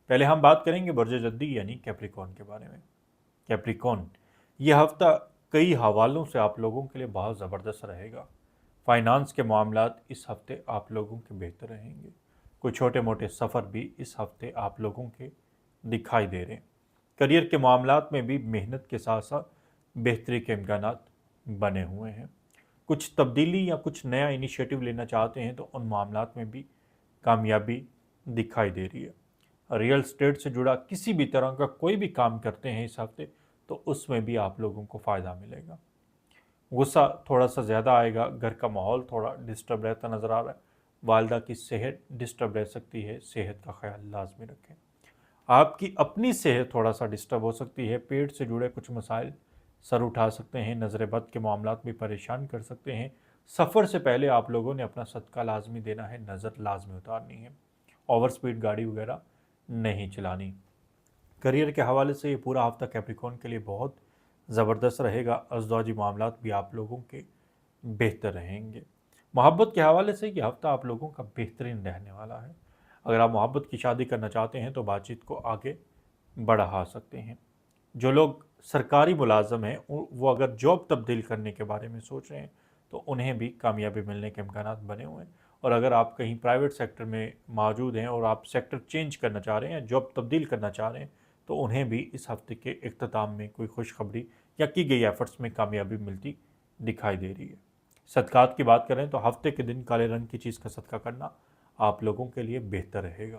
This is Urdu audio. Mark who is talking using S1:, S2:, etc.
S1: پہلے ہم بات کریں گے برج جدی یعنی کیپریکون کے بارے میں۔ کیپریکون، یہ ہفتہ کئی حوالوں سے آپ لوگوں کے لیے بہت زبردست رہے گا۔ فائنانس کے معاملات اس ہفتے آپ لوگوں کے بہتر رہیں گے۔ کوئی چھوٹے موٹے سفر بھی اس ہفتے آپ لوگوں کے دکھائی دے رہے ہیں۔ کریئر کے معاملات میں بھی محنت کے ساتھ ساتھ بہتری کے امکانات بنے ہوئے ہیں۔ کچھ تبدیلی یا کچھ نیا انیشیٹو لینا چاہتے ہیں تو ان معاملات میں بھی کامیابی دکھائی دے رہی ہے۔ ریئل اسٹیٹ سے جڑا کسی بھی طرح کا کوئی بھی کام کرتے ہیں اس ہفتے تو اس میں بھی آپ لوگوں کو فائدہ ملے گا۔ غصہ تھوڑا سا زیادہ آئے گا، گھر کا ماحول تھوڑا ڈسٹرب رہتا نظر آ رہا ہے، والدہ کی صحت ڈسٹرب رہ سکتی ہے، صحت کا خیال لازمی رکھیں۔ آپ کی اپنی صحت تھوڑا سا ڈسٹرب ہو سکتی ہے، پیٹ سے جڑے کچھ مسائل سر اٹھا سکتے ہیں، نظر بد کے معاملات بھی پریشان کر سکتے ہیں۔ سفر سے پہلے آپ لوگوں نے اپنا صدقہ لازمی دینا ہے، نظر لازمی اتارنی ہے، اوور سپیڈ گاڑی وغیرہ نہیں چلانی۔ کریئر کے حوالے سے یہ پورا ہفتہ کیپریکون کے لیے بہت زبردست رہے گا۔ ازدواجی معاملات بھی آپ لوگوں کے بہتر رہیں گے۔ محبت کے حوالے سے یہ ہفتہ آپ لوگوں کا بہترین رہنے والا ہے۔ اگر آپ محبت کی شادی کرنا چاہتے ہیں تو بات چیت کو آگے بڑھا سکتے ہیں۔ جو لوگ سرکاری ملازم ہیں وہ اگر جاب تبدیل کرنے کے بارے میں سوچ رہے ہیں تو انہیں بھی کامیابی ملنے کے امکانات بنے ہوئے ہیں۔ اور اگر آپ کہیں پرائیویٹ سیکٹر میں موجود ہیں اور آپ سیکٹر چینج کرنا چاہ رہے ہیں، جاب تبدیل کرنا چاہ رہے ہیں، تو انہیں بھی اس ہفتے کے اختتام میں کوئی خوشخبری یا کی گئی ایفرٹس میں کامیابی ملتی دکھائی دے رہی ہے۔ صدقات کی بات کریں تو ہفتے کے دن کالے رنگ کی چیز کا صدقہ کرنا آپ لوگوں کے لیے بہتر رہے گا۔